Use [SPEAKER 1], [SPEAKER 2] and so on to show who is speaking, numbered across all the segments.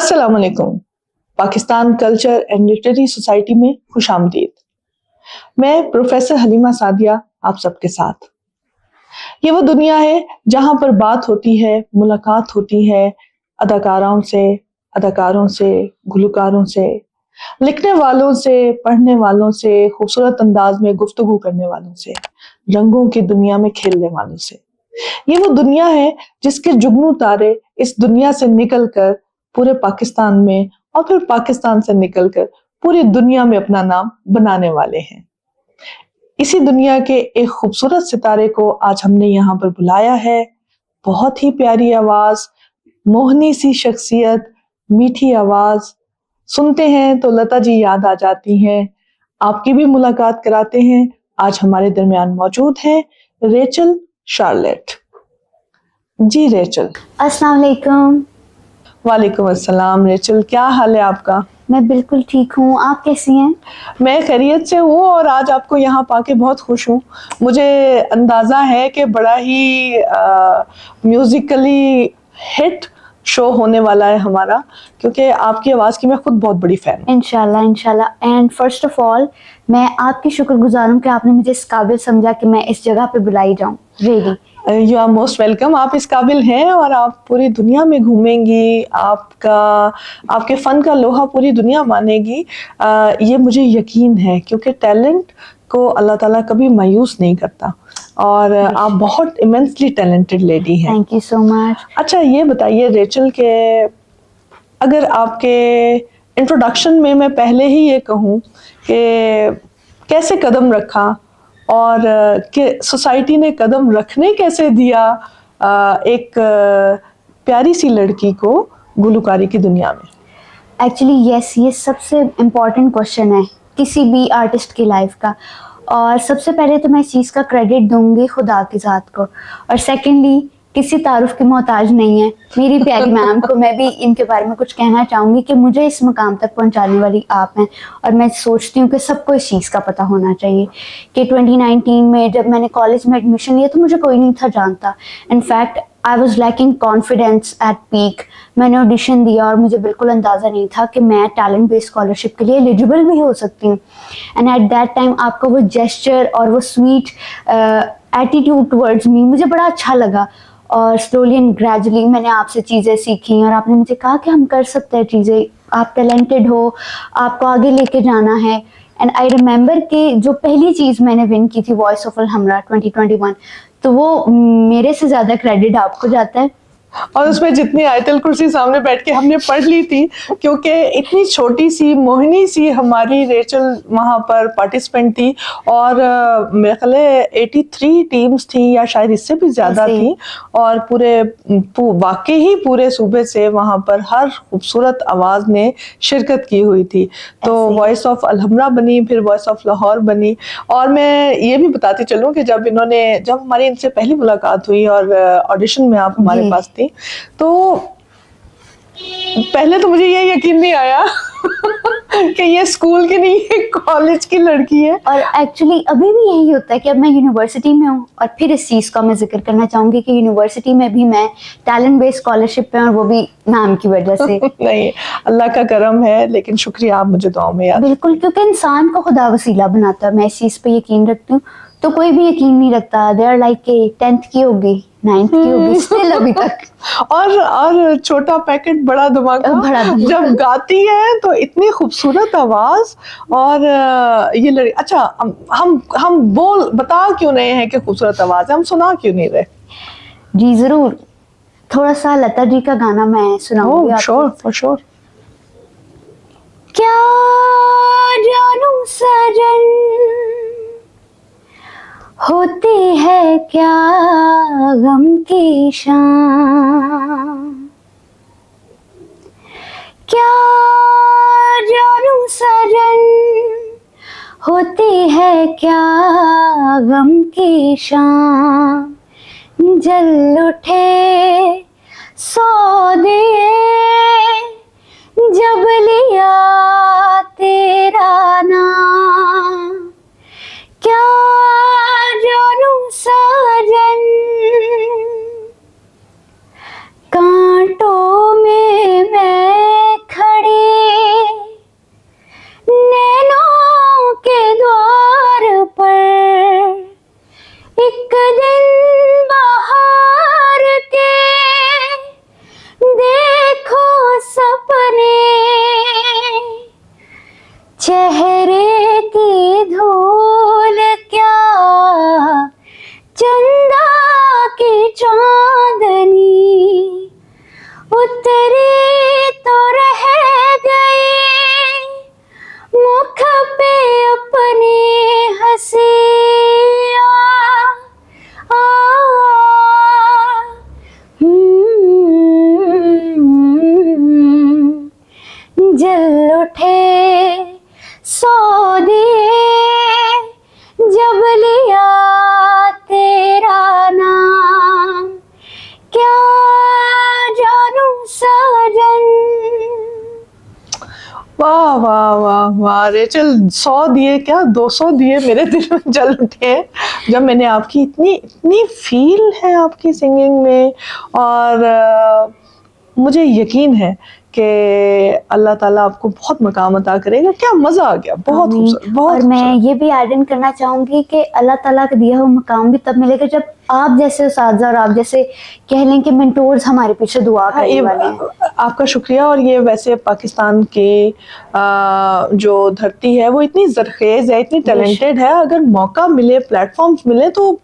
[SPEAKER 1] अस्सलाम वालेकुम। Pakistan culture and literary society में खुशामदीद। मैं प्रोफेसर हलीमा सादिया आप सबके साथ। ये वो दुनिया है जहाँ पर बात होती है, मुलाकात होती है अदाकाराओं से, अदाकारों से, गुलकारों से, लिखने वालों से, पढ़ने वालों से, खूबसूरत अंदाज में गुफ्तगू करने वालों से, रंगों की दुनिया में खेलने वालों से। ये वो दुनिया है जिसके जुगनू तारे इस दुनिया से निकलकर पूरे पाकिस्तान में और फिर पाकिस्तान से निकलकर पूरी दुनिया में अपना नाम बनाने वाले हैं। इसी दुनिया के एक खूबसूरत सितारे को आज हमने यहाँ पर बुलाया है। बहुत ही प्यारी आवाज, मोहनी सी शख्सियत, मीठी आवाज, सुनते हैं तो लता जी याद आ जाती हैं। आपकी भी मुलाकात कराते हैं। आज हमारे दरमियान मौजूद हैं रेचल शार्लेट। जी रेचल।
[SPEAKER 2] अस्सलाम वालेकुम।
[SPEAKER 1] वालेकुम अस्सलाम। रेचल, क्या हाल है आपका?
[SPEAKER 2] मैं बिल्कुल ठीक हूँ, आप कैसी हैं?
[SPEAKER 1] मैं खैरियत से हूँ और आज आपको यहाँ पाके बहुत खुश हूँ। मुझे अंदाज़ा है कि बड़ा ही म्यूजिकली हिट शो होने वाला है हमारा, क्योंकि आपकी आवाज़ की मैं खुद बहुत बड़ी फ़ैन हूँ।
[SPEAKER 2] इंशाल्लाह इंशाल्लाह। एंड फर्स्ट ऑफ ऑल मैं आपकी शुक्रगुजार हूँ कि आपने मुझे इस काबिल समझा कि मैं इस जगह पे बुलाई जाऊँ। Really
[SPEAKER 1] you are most welcome. आप इस काबिल हैं और आप पूरी दुनिया में घूमेंगी। आपके फ़न का लोहा पूरी दुनिया मानेगी, ये मुझे यकीन है, क्योंकि टैलेंट को अल्लाह ताला कभी मायूस नहीं करता और आप बहुत इमेंसली टैलेंटेड लेडी हैं।
[SPEAKER 2] Thank you so much.
[SPEAKER 1] अच्छा, ये बताइए रेचल के अगर आपके इंट्रोडक्शन में मैं पहले ही ये कहूँ कि कैसे कदम रखा और कि सोसाइटी ने कदम रखने कैसे दिया एक प्यारी सी लड़की को गुलकारी की दुनिया में?
[SPEAKER 2] एक्चुअली यस, ये सबसे इम्पोर्टेंट क्वेश्चन है किसी भी आर्टिस्ट की लाइफ का। और सबसे पहले तो मैं इस चीज़ का क्रेडिट दूंगी खुदा की ज़ात को, और सेकेंडली किसी तारुफ की मोहताज नहीं है मेरी प्यारी मैम को। मैं भी इनके बारे में कुछ कहना चाहूँगी कि मुझे इस मुकाम तक पहुँचाने वाली आप हैं, और मैं सोचती हूँ कि सबको इस चीज़ का पता होना चाहिए कि 2019 में जब मैंने कॉलेज में एडमिशन लिया तो मुझे कोई नहीं था जानता। In fact I was lacking confidence at peak. मैंने ऑडिशन दिया और मुझे बिल्कुल अंदाज़ा नहीं था कि मैं टैलेंट बेस्ड स्कॉलरशिप के लिए एलिजिबल भी हो सकती हूँ। एंड एट दैट टाइम आपका वो जेस्चर और वो स्वीट एटीट्यूड टुवर्ड्स मी मुझे बड़ा अच्छा लगा, और स्लोली एंड ग्रेजुअली मैंने आपसे चीज़ें सीखी और आपने मुझे कहा कि हम कर सकते हैं चीज़ें, आप टैलेंटेड हो, आपको आगे लेके जाना है। एंड आई रिमेंबर कि जो पहली चीज़ मैंने विन की थी वॉइस ऑफ अलहमरा 2021, तो वो मेरे से ज़्यादा क्रेडिट आपको जाता है।
[SPEAKER 1] और उसमें जितनी आयतल कुर्सी सामने बैठ के हमने पढ़ ली थी, क्योंकि इतनी छोटी सी मोहिनी सी हमारी रेचल वहाँ पर पार्टिसिपेंट थी और मेरे ख्याल है 83 टीम्स थी या शायद इससे भी ज़्यादा थी, और वाकई ही पूरे सूबे से वहाँ पर हर खूबसूरत आवाज़ ने शिरकत की हुई थी। तो वॉइस ऑफ अलहमरा बनी, फिर वॉइस ऑफ लाहौर बनी। और मैं ये भी बताती चलूँ कि जब हमारी इनसे पहली मुलाकात हुई और ऑडिशन में आप हमारे पास थी, तो पहले तो मुझे ये यकीन नहीं आया कि ये स्कूल की नहीं है, कॉलेज की लड़की है।
[SPEAKER 2] और एक्चुअली अभी भी यही होता है कि अब मैं यूनिवर्सिटी में हूँ, और फिर इस चीज़ का मैं जिक्र करना चाहूँगी कि यूनिवर्सिटी में भी मैं टैलेंट बेस्ड स्कॉलरशिप पे, और वो भी नाम की वजह से।
[SPEAKER 1] नहीं, अल्लाह का करम है, लेकिन शुक्रिया, आप मुझे दुआओं में याद।
[SPEAKER 2] बिल्कुल, क्योंकि इंसान को खुदा वसीला बनाता है, मैं इस चीज़ पे यकीन रखती हूँ। तो कोई भी यकीन नहीं रखता। दे आर लाइक के 10th की होगी, 9th की होगी, स्टिल अभी तक।
[SPEAKER 1] और छोटा पैकेट बड़ा धमाका। जब गाती है तो इतनी खूबसूरत आवाज, और ये अच्छा, हम बोल बता क्यों रहे हैं कि खूबसूरत आवाज है, हम सुना क्यों नहीं रहे?
[SPEAKER 2] जी जरूर, थोड़ा सा लता जी का गाना मैं सुनाऊंगी आपको।
[SPEAKER 1] Sure, for sure.
[SPEAKER 2] क्या जानूं सजन, होती है क्या गम की शाम, क्या जानूं सजन, होती है क्या गम की शाम, जल उठे सौदे जब लिया तेरा नाम, क्या जानूं साजन, कांटों में मैं चांदनी उतरी तो रह गई, मुख पे अपनी हंसिया जल उठे 100 दिए जब लिया तेरा नाम, क्या जानू साजन।
[SPEAKER 1] वाह वाह वाह वाह रेचल, 100 दिए क्या 200 दिए मेरे दिल में जल उठे हैं जब मैंने आपकी इतनी इतनी फील है आपकी सिंगिंग में। और मुझे यकीन है कि अल्लाह ताला आपको बहुत मकाम अता करेगा। क्या मजा आ गया, बहुत
[SPEAKER 2] आमीन।
[SPEAKER 1] खूबसूरत, बहुत
[SPEAKER 2] और मैं
[SPEAKER 1] खूबसूरत।
[SPEAKER 2] ये भी ऐड इन करना चाहूंगी कि अल्लाह ताला का दिया हुआ मकाम भी तब मिलेगा जब आप जैसे उस्ताद और आप जैसे कह लें कि मेंटोर्स हमारे पीछे दुआ
[SPEAKER 1] हाँ,
[SPEAKER 2] करने
[SPEAKER 1] ये
[SPEAKER 2] वाले हैं।
[SPEAKER 1] आपका शुक्रिया। और ये वैसे पाकिस्तान के जो धरती है वो इतनी जरखेज है, इतनी टैलेंटेड है। अगर मौका मिले, प्लेटफॉर्म्स मिले तो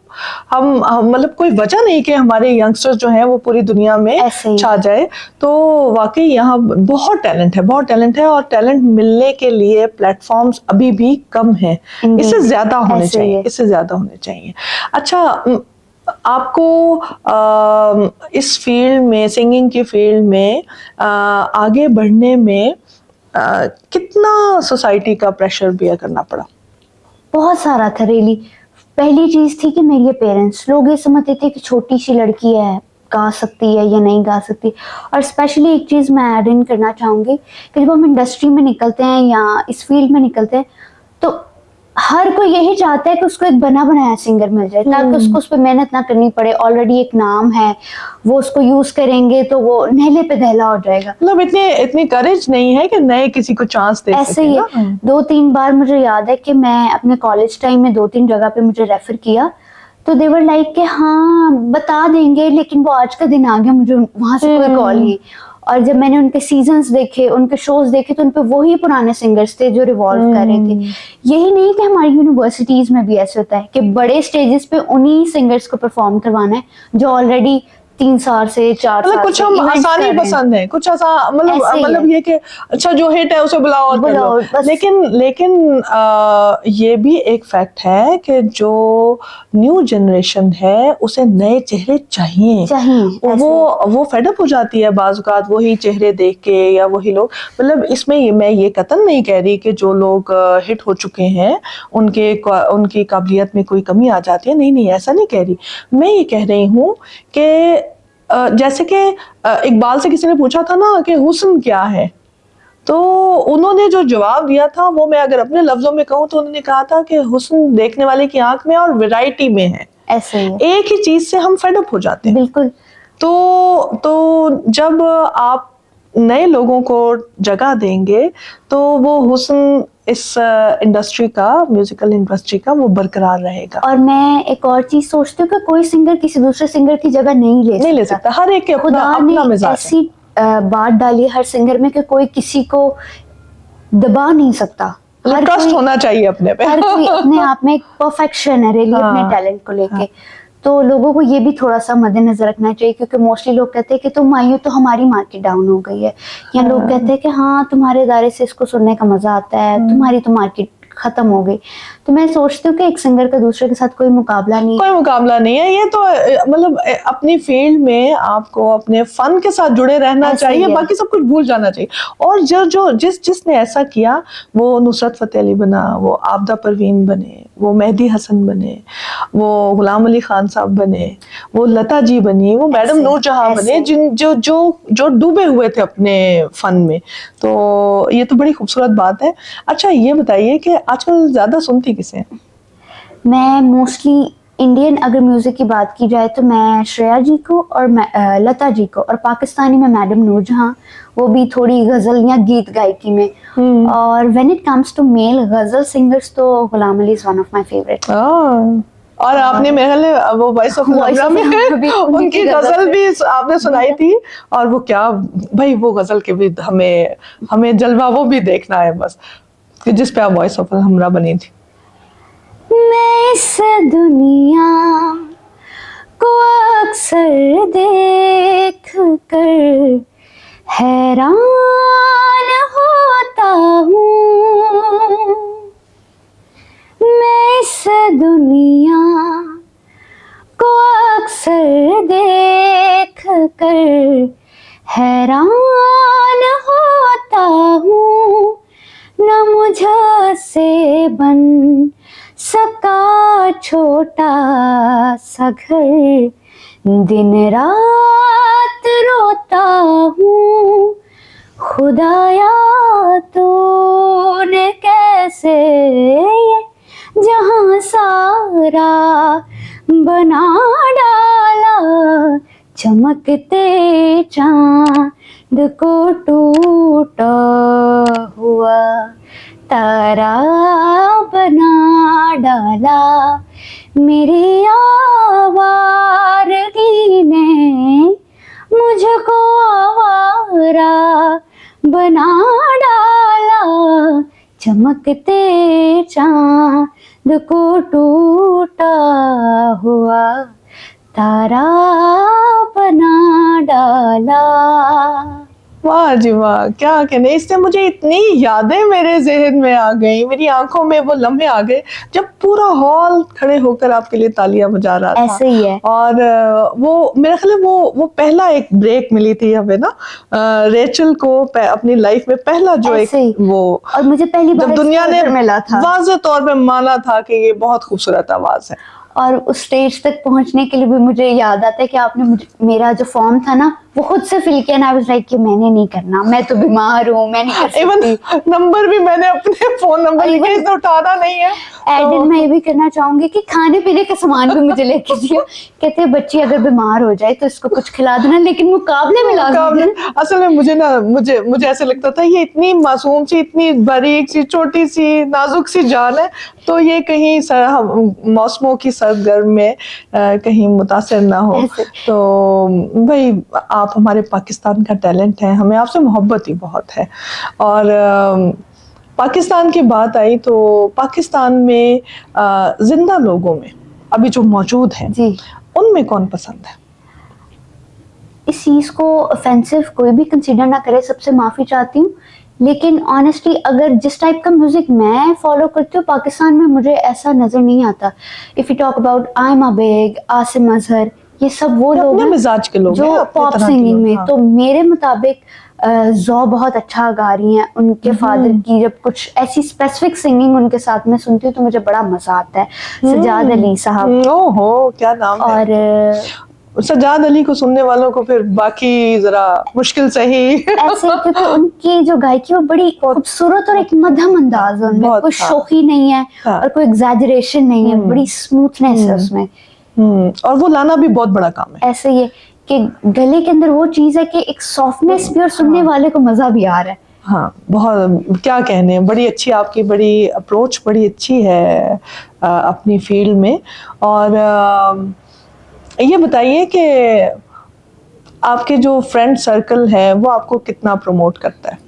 [SPEAKER 1] हम मतलब कोई वजह नहीं कि हमारे यंगस्टर्स जो हैं वो पूरी दुनिया में
[SPEAKER 2] ऐसे ही।
[SPEAKER 1] छा जाए। तो वाकई यहाँ बहुत टैलेंट है, बहुत टैलेंट है। और टैलेंट मिलने के लिए प्लेटफॉर्म्स अभी भी कम हैं,
[SPEAKER 2] Indeed,
[SPEAKER 1] इससे ज्यादा होने
[SPEAKER 2] ऐसे ही
[SPEAKER 1] चाहिए,
[SPEAKER 2] है।
[SPEAKER 1] इससे ज्यादा होने चाहिए। अच्छा, आपको इस फील्ड में, सिंगिंग की फील्ड में आगे बढ़ने में कितना सोसाइटी का प्रेशर बियर करना पड़ा?
[SPEAKER 2] बहुत सारा था रियली। पहली चीज थी कि मेरे पेरेंट्स लोग ये समझते थे कि छोटी सी लड़की है, गा सकती है या नहीं गा सकती। और स्पेशली एक चीज मैं ऐड इन करना चाहूंगी कि जब हम इंडस्ट्री में निकलते हैं या इस फील्ड में निकलते हैं तो हर कोई यही चाहता है कि उसको एक बना बनाया सिंगर मिल जाए ताकि उसको उस पर मेहनत ना करनी पड़े। ऑलरेडी एक नाम है, वो उसको यूज करेंगे तो वो नहले पे दहला हो जाएगा।
[SPEAKER 1] मतलब इतनी इतनी करेज नहीं है कि नए किसी को चांस दे
[SPEAKER 2] ऐसे
[SPEAKER 1] सके
[SPEAKER 2] ही
[SPEAKER 1] ना।
[SPEAKER 2] है। 2-3 बार मुझे याद है कि मैं अपने कॉलेज टाइम में 2-3 जगह पे मुझे रेफर किया तो देवर लाइक के हाँ बता देंगे, लेकिन वो आज का दिन आ गया, मुझे वहां से कोई कॉल नहीं। और जब मैंने उनके सीजन्स देखे, उनके शोज देखे तो उनपे वही पुराने सिंगर्स थे जो रिवॉल्व कर रहे थे। यही नहीं कि हमारी यूनिवर्सिटीज में भी ऐसे होता है कि बड़े स्टेजेस पे उन्हीं सिंगर्स को परफॉर्म करवाना है जो ऑलरेडी 3 साल से 4
[SPEAKER 1] मतलब
[SPEAKER 2] साल
[SPEAKER 1] कुछ
[SPEAKER 2] से
[SPEAKER 1] हम
[SPEAKER 2] इवेंट्स
[SPEAKER 1] आसानी
[SPEAKER 2] कर रहे हैं।
[SPEAKER 1] पसंद है, कुछ आसान, मतलब
[SPEAKER 2] ऐसे ही
[SPEAKER 1] मतलब
[SPEAKER 2] है।
[SPEAKER 1] ये कि अच्छा जो हिट है उसे बुलाओ और कर लो।
[SPEAKER 2] बुलाओ बस।
[SPEAKER 1] लेकिन ये भी एक फैक्ट है कि जो न्यू जनरेशन है उसे नए चेहरे चाहिए।
[SPEAKER 2] चाहिए,
[SPEAKER 1] वो फेडअप हो जाती है बाज़ औक़ात वही चेहरे देख के या वही लोग। मतलब इसमें मैं ये कतई नहीं कह रही कि जो लोग हिट हो चुके हैं उनकी काबिलियत में कोई कमी आ जाती है, नहीं नहीं, ऐसा नहीं कह रही। मैं ये कह रही हूँ कि जैसे कि इकबाल से किसी ने पूछा था ना कि हुस्न क्या है, तो उन्होंने जो जवाब दिया था वो मैं अगर अपने लफ्जों में कहूँ तो उन्होंने कहा था कि हुस्न देखने वाले की आंख में और वैरायटी में है।
[SPEAKER 2] ऐसे ही है।
[SPEAKER 1] एक ही चीज से हम फेड अप हो जाते हैं।
[SPEAKER 2] बिल्कुल।
[SPEAKER 1] तो जब आप नए लोगों को जगह देंगे तो वो हुस्न इस इंडस्ट्री का, म्यूजिकल इंडस्ट्री का, वो बरकरार रहेगा।
[SPEAKER 2] और मैं एक और चीज सोचती हूँ कि कोई सिंगर किसी दूसरे सिंगर की जगह नहीं ले सकता।
[SPEAKER 1] हर एक के
[SPEAKER 2] खुदा
[SPEAKER 1] अपना
[SPEAKER 2] ने
[SPEAKER 1] मिजाज है।
[SPEAKER 2] ऐसी बात डाली है हर सिंगर में कि कोई किसी को दबा नहीं सकता। हर
[SPEAKER 1] ट्रस्ट
[SPEAKER 2] कोई
[SPEAKER 1] होना चाहिए अपने पे।
[SPEAKER 2] हर कोई अपने आप में एक परफेक्शन है रियली अपने
[SPEAKER 1] हाँ,
[SPEAKER 2] टैलेंट को लेके।
[SPEAKER 1] हाँ।
[SPEAKER 2] तो लोगों को ये भी थोड़ा सा मद्देनजर रखना चाहिए क्योंकि मोस्टली लोग कहते हैं कि तुम आई हो तो हमारी मार्केट डाउन हो गई है, या लोग कहते हैं कि हाँ तुम्हारे इदारे से इसको सुनने का मजा आता है, तुम्हारी तो मार्केट खत्म हो गई। तो मैं सोचती हूँ कि एक सिंगर का दूसरे के साथ कोई मुकाबला नहीं,
[SPEAKER 1] कोई मुकाबला नहीं है। ये तो मतलब अपनी फील्ड में आपको अपने फन के साथ जुड़े रहना
[SPEAKER 2] ऐसे
[SPEAKER 1] चाहिए,
[SPEAKER 2] ही है।
[SPEAKER 1] बाकी सब कुछ भूल जाना चाहिए। और जिसने ऐसा किया वो नुसरत फतेह अली बना, वो आबदा परवीन बने, वो मेहदी हसन बने, वो गुलाम अली खान साहब बने, वो लता जी बनी, वो मैडम
[SPEAKER 2] ऐसे,
[SPEAKER 1] नूरजहां बने,
[SPEAKER 2] ऐसे।
[SPEAKER 1] जिन जो जो जो डूबे हुए थे अपने फन में। तो ये तो बड़ी खूबसूरत बात है। अच्छा ये बताइए कि आजकल ज्यादा सुनती किसे हैं?
[SPEAKER 2] मैं मोस्टली इंडियन अगर म्यूजिक की बात की जाए तो मैं श्रेया जी को और लता जी को, और पाकिस्तानी में मैडम नूरजहां, वो भी थोड़ी गजल या गीत गायकी में। और when it comes to male ghazal singers तो Ghulam Ali is one of my favourite.
[SPEAKER 1] और आपने मेरे ख्याल वो वॉइस ऑफ लवरा में उनकी गजल भी आपने सुनाई थी। और वो क्या भाई, वो गजल के भी हमें जलवा वो भी देखना है बस, कि जिस पे आप वॉइस ऑफ हमरा बनी थी।
[SPEAKER 2] मैं इस दुनिया को अक्सर देख कर हैरान होता हूँ, मैं इस दुनिया को अक्सर देख कर हैरान होता हूँ, न मुझसे बन सका छोटा सा घर, दिन रात रोता हूँ, खुदाया तूने कैसे ये जहां सारा बना डाला, चमकते चांद को टूटा हुआ तारा बना डाला, मेरी आवारगी ने मुझको आवारा बना डाला, चमकते चांद को टूटा हुआ तारा बना डाला।
[SPEAKER 1] वाह जी वाह, क्या कहने, इससे मुझे इतनी यादें मेरे जहन में आ गई, मेरी आंखों में वो लम्हे आ गए जब पूरा हॉल खड़े होकर आपके लिए तालियां बजा रहा था।
[SPEAKER 2] ऐसे ही है।
[SPEAKER 1] और वो मेरा ख्याल है वो पहला एक ब्रेक मिली थी हमें ना, रेचल को अपनी लाइफ में पहला जो एक
[SPEAKER 2] ऐसे ही।
[SPEAKER 1] वो,
[SPEAKER 2] और मुझे पहली बार
[SPEAKER 1] जब दुनिया ने
[SPEAKER 2] exposure मिला था
[SPEAKER 1] वाज़ेह तौर पे माना था कि ये बहुत खूबसूरत आवाज है।
[SPEAKER 2] और उस स्टेज तक पहुंचने के लिए भी मुझे याद आता है कि आपने मेरा जो फॉर्म था ना वो खुद से फिल किया ना, आई वाज लाइक कि मैंने नहीं करना, मैं तो बीमार हूँ, मैं नहीं कर
[SPEAKER 1] इवन
[SPEAKER 2] सकती।
[SPEAKER 1] नंबर भी मैंने अपने फोन नंबर लिखे, इसे उठाना नहीं है।
[SPEAKER 2] एडिन मैं ये भी करना चाहूंगी कि खाने पीने का सामान भी मुझे लेके दिया, कहते हैं बच्ची अगर बीमार हो जाए तो इसको कुछ खिला देना, लेकिन मुकाबले में लाजमी है।
[SPEAKER 1] असल में मुझे ऐसे लगता था ये इतनी मासूम सी, इतनी बारीक सी, छोटी सी, नाजुक सी जान है, तो ये कहीं मौसमों की सरगर्म में कहीं मुतासिर ना हो।
[SPEAKER 2] ऐसे।
[SPEAKER 1] तो भाई आप हमारे पाकिस्तान का टैलेंट है, हमें आपसे मोहब्बत ही बहुत है। और पाकिस्तान की बात आई तो पाकिस्तान में जिंदा लोगों में अभी जो मौजूद हैं
[SPEAKER 2] जी,
[SPEAKER 1] उनमें कौन पसंद है?
[SPEAKER 2] इस चीज को ऑफेंसिव कोई भी कंसीडर ना करे, सबसे माफी चाहती हूँ, लेकिन ऑनेस्टली अगर जिस टाइप का म्यूजिक मैं फॉलो करती हूँ पाकिस्तान में मुझे ऐसा नजर नहीं आता। If you talk about Aima Baig, Asim Azhar, ये सब वो
[SPEAKER 1] ये
[SPEAKER 2] लोग
[SPEAKER 1] अपने
[SPEAKER 2] हैं
[SPEAKER 1] मिजाज के लोग हैं,
[SPEAKER 2] जो
[SPEAKER 1] अपने
[SPEAKER 2] पॉप
[SPEAKER 1] तरह के
[SPEAKER 2] सिंगिंग
[SPEAKER 1] लोग,
[SPEAKER 2] में।
[SPEAKER 1] हाँ।
[SPEAKER 2] तो मेरे मुताबिक जौ बहुत अच्छा गा रही हैं, उनके फादर की जब कुछ ऐसी स्पेसिफिक सिंगिंग उनके साथ में सुनती हूँ तो मुझे बड़ा मजा आता है। सजाद अली साहब,
[SPEAKER 1] ओहो क्या नाम है।
[SPEAKER 2] और
[SPEAKER 1] सजाद अली को सुनने वालों को फिर बाकी जरा मुश्किल सही।
[SPEAKER 2] ऐसे क्योंकि उनकी जो गायकी वो बड़ी खूबसूरत और एक मध्यम अंदाज है उनमें,
[SPEAKER 1] बहुत,
[SPEAKER 2] कोई
[SPEAKER 1] हाँ।
[SPEAKER 2] शोखी नहीं है
[SPEAKER 1] हाँ।
[SPEAKER 2] और कोई एग्जैजरेशन नहीं है, बड़ी स्मूथनेस है उसमें।
[SPEAKER 1] और वो लाना भी बहुत बड़ा काम है।
[SPEAKER 2] ऐसे ये कि गले के अंदर वो चीज है कि एक सॉफ्टनेस भी और सुनने वाले को मजा भी आ रहा है।
[SPEAKER 1] हाँ बहुत, क्या कहने, बड़ी अच्छी आपकी बड़ी अप्रोच बड़ी अच्छी है अपनी फील्ड में। और ये बताइए कि आपके जो फ्रेंड सर्कल है वो आपको कितना प्रमोट करता है?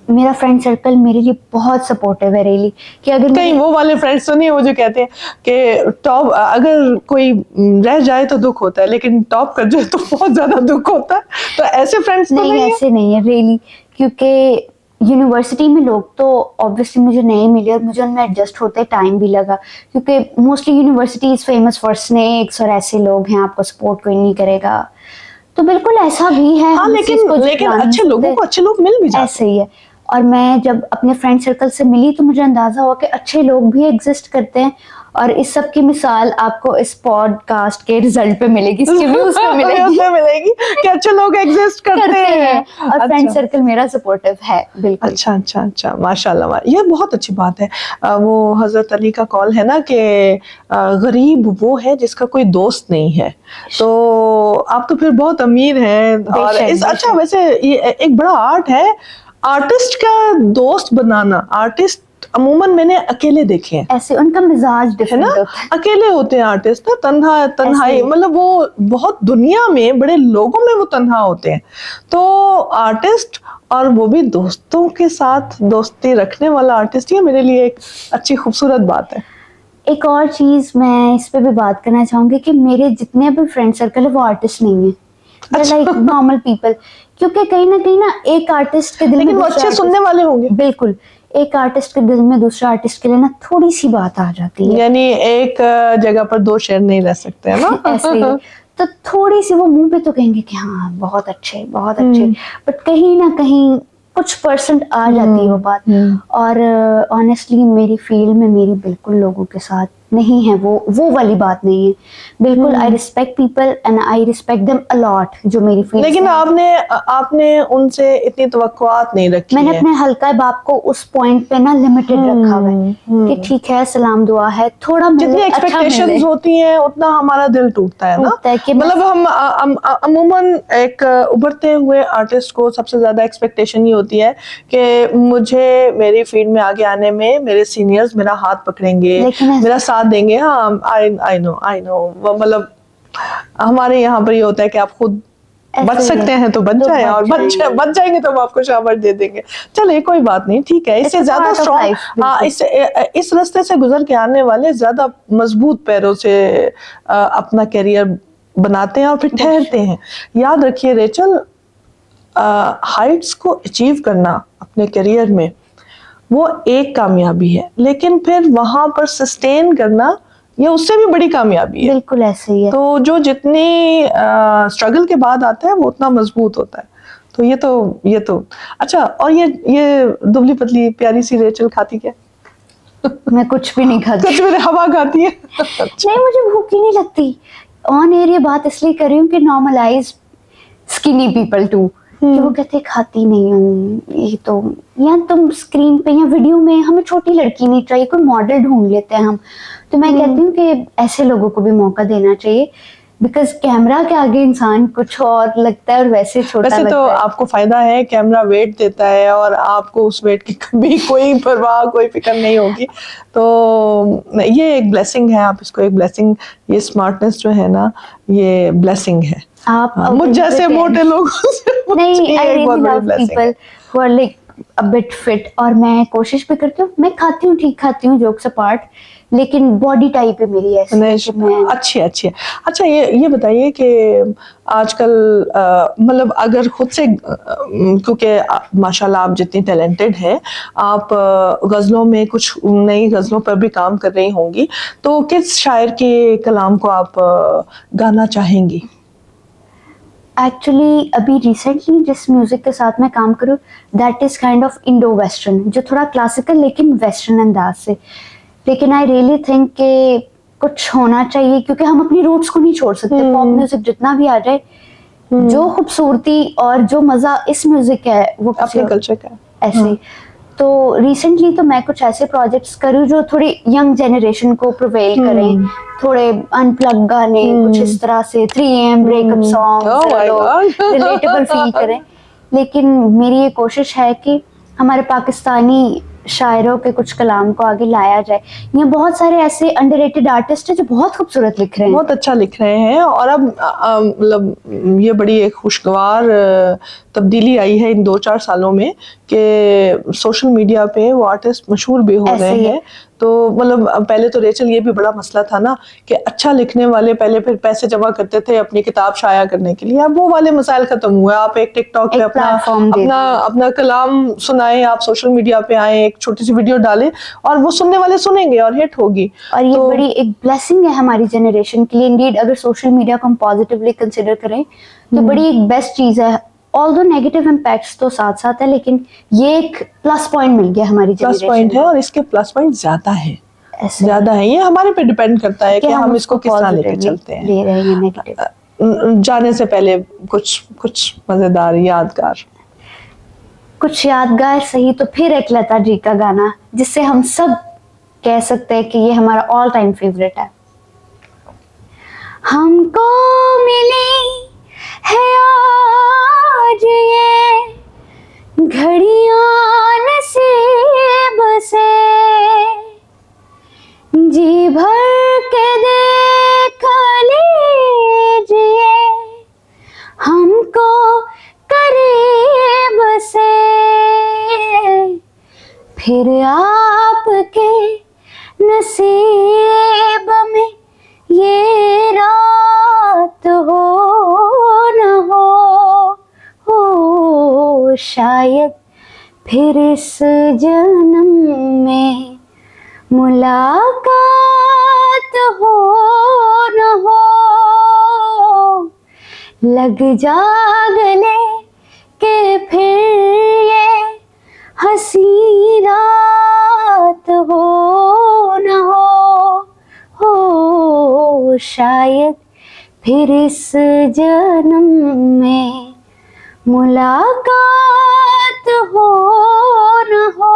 [SPEAKER 2] मेरा फ्रेंड सर्कल मेरे लिए बहुत सपोर्टिव है रियली, कि अगर
[SPEAKER 1] कहीं वो वाले फ्रेंड्स तो नहीं है वो जो कहते हैं कि टॉप अगर कोई रह जाए तो दुख होता है लेकिन टॉप कर जाए तो बहुत ज्यादा दुख होता है, तो ऐसे फ्रेंड्स तो नहीं
[SPEAKER 2] ऐसे नहीं है रियली, क्योंकि यूनिवर्सिटी में लोग तो ऑब्वियसली मुझे नए मिले और मुझे उनमें एडजस्ट होते टाइम भी लगा, क्योंकि mostly university is famous for snakes और ऐसे लोग हैं, आपको सपोर्ट कोई नहीं करेगा। तो बिल्कुल ऐसा भी है।
[SPEAKER 1] हाँ,
[SPEAKER 2] हम इस चीज़ को
[SPEAKER 1] लेकिन
[SPEAKER 2] झुठला नहीं
[SPEAKER 1] अच्छे लोगों
[SPEAKER 2] सकते।
[SPEAKER 1] को अच्छे लोग मिल भी जाते हैं।
[SPEAKER 2] ऐसे ही है। और मैं जब अपने फ्रेंड सर्कल से मिली तो मुझे अंदाजा हुआ कि अच्छे लोग भी एग्जिस्ट करते हैं, और इस सब की मिसाल आपको इस पॉडकास्ट के रिजल्ट पे मिलेगी, इसके व्यूज पे
[SPEAKER 1] मिलेगी कि अच्छे लोग एग्जिस्ट करते हैं।
[SPEAKER 2] और फ्रेंड सर्कल मेरा सपोर्टिव है बिल्कुल।
[SPEAKER 1] अच्छा माशाल्लाह, ये बहुत अच्छी बात है। वो हजरत अली का कॉल है ना कि गरीब वो है जिसका कोई दोस्त नहीं है, तो आप तो फिर बहुत अमीर हैं। और अच्छा वैसे ये एक बड़ा आर्ट है आर्टिस्ट का दोस्त बनाना। आर्टिस्ट अमूमन मैंने अकेले देखे हैं,
[SPEAKER 2] ऐसे उनका मिजाज डिफरेंट होता है,
[SPEAKER 1] अकेले होते हैं आर्टिस्ट ना, तन्हाई मतलब वो बहुत दुनिया में बड़े लोगों में वो तन्हा होते हैं। तो आर्टिस्ट और वो भी दोस्तों के साथ दोस्ती रखने वाला आर्टिस्ट, ये मेरे लिए एक अच्छी खूबसूरत बात है।
[SPEAKER 2] एक और चीज मैं इस पे भी बात करना चाहूंगी कि मेरे जितने भी फ्रेंड सर्कल है वो आर्टिस्ट नहीं है। लाइक नॉर्मल पीपल, क्योंकि कहीं ना एक आर्टिस्ट के दिल में
[SPEAKER 1] लेकिन वो
[SPEAKER 2] दूसरे
[SPEAKER 1] अच्छे
[SPEAKER 2] artist-
[SPEAKER 1] सुनने वाले होंगे।
[SPEAKER 2] बिल्कुल, एक आर्टिस्ट के दिल में दूसरा आर्टिस्ट के लिए ना थोड़ी सी बात आ जाती है।
[SPEAKER 1] यानी एक जगह पर दो शेर नहीं रह सकते है ना।
[SPEAKER 2] ऐसे ही, तो थोड़ी सी वो मुंह पे तो कहेंगे कि हाँ बहुत अच्छे बहुत अच्छे, बट कहीं ना कहीं कुछ परसेंट आ जाती है वो बात। और ऑनेस्टली मेरी फील्ड में मेरी बिल्कुल लोगों के साथ नहीं है वो वाली बात नहीं है बिल्कुल। I respect people and I respect them a lot जो मेरी फील्ड।
[SPEAKER 1] लेकिन आपने उनसे इतनी तवक्कुआत नहीं रखी
[SPEAKER 2] मैंने
[SPEAKER 1] है।
[SPEAKER 2] अपने हल्का बाप को उस पॉइंट पे ना लिमिटेड रखा हुआ है कि ठीक है सलाम दुआ है, थोड़ा
[SPEAKER 1] जितनी
[SPEAKER 2] मिले, अच्छा
[SPEAKER 1] एक्सपेक्टेशंस
[SPEAKER 2] मिले।
[SPEAKER 1] होती हैं उतना हमारा दिल टूटता है ना।
[SPEAKER 2] टूटता है कि
[SPEAKER 1] मतलब हम अमूमन एक उभरते हुए आर्टिस्ट को सबसे ज्यादा एक्सपेक्टेशन ये होती है कि मुझे मेरी फील्ड में आगे आने में मेरे सीनियर्स मेरा हाथ पकड़ेंगे,
[SPEAKER 2] लेकिन
[SPEAKER 1] मेरा साथ देंगे। हाँ आई नो मतलब हमारे यहाँ पर ये होता है कि आप खुद बच
[SPEAKER 2] ऐसे ही
[SPEAKER 1] सकते
[SPEAKER 2] है,
[SPEAKER 1] हैं तो बच
[SPEAKER 2] तो
[SPEAKER 1] जाए, और बच जाएंगे तो हम आपको शाबाश दे देंगे। चलिए कोई बात नहीं, ठीक है। इससे
[SPEAKER 2] It's a
[SPEAKER 1] ज्यादा
[SPEAKER 2] part of
[SPEAKER 1] स्ट्रॉन्ग,
[SPEAKER 2] life,
[SPEAKER 1] हाँ,
[SPEAKER 2] बिल्कुल।
[SPEAKER 1] इस रास्ते से गुजर के आने वाले ज्यादा मजबूत पैरों से अपना करियर बनाते हैं और फिर ठहरते हैं। याद रखिए रेचल, हाइट्स को अचीव करना अपने करियर में वो एक कामयाबी है, लेकिन फिर वहां पर सस्टेन करना ये उससे भी बड़ी कामयाबी है।
[SPEAKER 2] बिल्कुल ऐसे ही है।
[SPEAKER 1] तो जो जितनी स्ट्रगल के बाद आता है वो उतना मजबूत होता है। तो ये तो अच्छा। और ये दुबली पतली प्यारी सी रेचल खाती क्या?
[SPEAKER 2] मैं कुछ भी नहीं खाती।
[SPEAKER 1] कुछ भी हवा खाती है।
[SPEAKER 2] नहीं, मुझे भूख ही नहीं लगती। ऑन एयर ये बात इसलिए कर रही हूँ कि नॉर्मलाइज स्किनी पीपल टू, कि वो कहते खाती नहीं हूँ ये तो, या तुम स्क्रीन पे या वीडियो में हमें छोटी लड़की नहीं चाहिए, कोई मॉडल ढूंढ लेते हैं हम। तो मैं कहती हूँ कि ऐसे लोगों को भी मौका देना चाहिए, बिकॉज कैमरा के आगे इंसान कुछ और लगता है और वैसे छोटा
[SPEAKER 1] वैसे
[SPEAKER 2] लगता
[SPEAKER 1] तो
[SPEAKER 2] है।
[SPEAKER 1] आपको फायदा है, कैमरा वेट देता है और आपको उस वेट की कभी कोई परवाह कोई फिक्र नहीं होगी। तो ये एक ब्लेसिंग है, आप इसको एक ब्लेसिंग, ये स्मार्टनेस जो है ना ये ब्लेसिंग है।
[SPEAKER 2] आप
[SPEAKER 1] मुझ जैसे मोटे लोगों से
[SPEAKER 2] नहीं, आई
[SPEAKER 1] एक बहुत
[SPEAKER 2] रियली
[SPEAKER 1] बड़ी
[SPEAKER 2] लव
[SPEAKER 1] ब्लेसिंग है।
[SPEAKER 2] People who are like a bit fit, और मैं कोशिश भी करती हूँ, मैं खाती हूँ, ठीक खाती हूँ, जोक्स अपार्ट, लेकिन बॉडी टाइप है मेरी ऐसी है कि मैं
[SPEAKER 1] अच्छी है। अच्छा ये बताइए कि आजकल मतलब अगर खुद से क्योंकि माशाल्लाह आप जितनी टैलेंटेड हैं, आप गज़लों में कुछ नई गज़लों पर भी काम कर रही होंगी, तो किस शायर के कलाम को आप गाना चाहेंगी?
[SPEAKER 2] एक्चुअली अभी रिसेंटली जिस म्यूजिक के साथ मैं काम करूँ that is kind of Indo western, जो थोड़ा क्लासिकल लेकिन वेस्टर्न अंदाज से। लेकिन आई रियली थिंक कि कुछ होना चाहिए, क्योंकि हम अपनी रूट्स को नहीं छोड़ सकते। पॉप म्यूजिक जितना भी आ जाए, जो खूबसूरती और जो मजा इस म्यूजिक है वो
[SPEAKER 1] अपने कल्चर का
[SPEAKER 2] ऐसे। तो रिसेंटली तो मैं कुछ ऐसे प्रोजेक्ट्स करूँ जो थोड़ी यंग जनरेशन को प्रोवेल करें, थोड़े अनप्लग गाने कुछ इस तरह से, 3 AM breakup song, relatable feel करें। लेकिन मेरी ये कोशिश है कि हमारे पाकिस्तानी शायरों के कुछ कलाम को आगे लाया जाए। ये बहुत सारे ऐसे अंडररेटेड आर्टिस्ट हैं जो बहुत खूबसूरत लिख रहे हैं,
[SPEAKER 1] बहुत अच्छा लिख रहे हैं। और अब मतलब ये बड़ी एक खुशगवार तब्दीली आई है इन 2-4 सालों में कि सोशल मीडिया पे वो आर्टिस्ट मशहूर भी हो गए हैं। तो मतलब पहले तो रेचल ये भी बड़ा मसला था ना कि अच्छा लिखने वाले पहले फिर पैसे जमा करते थे अपनी किताब शाया करने के लिए, अब वो वाले मसाइल खत्म हुए। आप एक टिकटॉक पे अपना कलाम सुनाए, आप सोशल मीडिया पे आए, एक छोटी सी वीडियो डालें और वो सुनने वाले सुनेंगे और हिट होगी।
[SPEAKER 2] और ये बड़ी एक ब्लेसिंग है हमारी जनरेशन के लिए। इंडीड अगर सोशल मीडिया को हम पॉजिटिवली कंसिडर करें तो बड़ी एक बेस्ट चीज है। ऑल्दो नेगेटिव इम्पैक्ट्स तो साथ साथ है, लेकिन ये एक प्लस पॉइंट मिल गया हमारी जनरेशन को।
[SPEAKER 1] प्लस पॉइंट है और इसके प्लस पॉइंट ज्यादा है। ये हमारे पे डिपेंड करता है कि हम इसको किस तरह लेके चलते हैं।
[SPEAKER 2] ले रहे हैं नेगेटिव।
[SPEAKER 1] जाने से पहले कुछ मजेदार
[SPEAKER 2] कुछ यादगार सही तो फिर एक लता जी का गाना जिससे हम सब कह सकते हैं कि ये हमारा ऑल टाइम फेवरेट है। हमको मिली है आज ये घड़ियां नसीब से, जी भर के देख लीजिए हमको करीब से, फिर आपके नसीब में ये रात हो न शायद फिर इस जन्म में मुलाकात हो न हो, लग जा गले के फिर ये हंसी रात हो न हो, शायद फिर इस जन्म में मुलाकात हो न हो,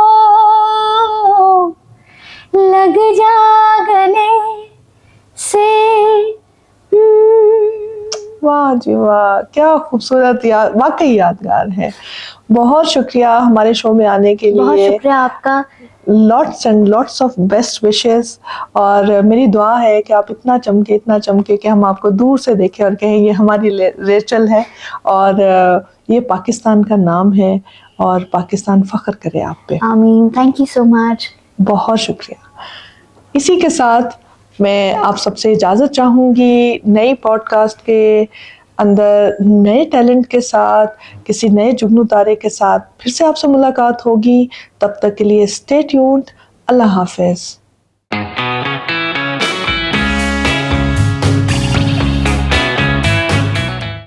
[SPEAKER 2] लग जा गले से।
[SPEAKER 1] वाह जी वाह, क्या खूबसूरत वाकई यादगार है। बहुत शुक्रिया हमारे शो में आने के
[SPEAKER 2] बहुत
[SPEAKER 1] लिए।
[SPEAKER 2] शुक्रिया आपका।
[SPEAKER 1] Lots and lots of best wishes, और मेरी दुआ है कि आप इतना चमके कि हम आपको दूर से देखें और कहें ये हमारी रेचल है, और ये पाकिस्तान का नाम है, और पाकिस्तान फख्र करे आप पे।
[SPEAKER 2] आमीन, थैंक यू सो मच।
[SPEAKER 1] बहुत शुक्रिया। इसी के साथ मैं आप सबसे इजाज़त चाहूँगी। नई पॉडकास्ट के अंदर नए टैलेंट के साथ, किसी नए जुगनू तारे के साथ फिर से आपसे मुलाकात होगी। तब तक के लिए स्टे ट्यून्ड। अल्लाह हाफ़िज़।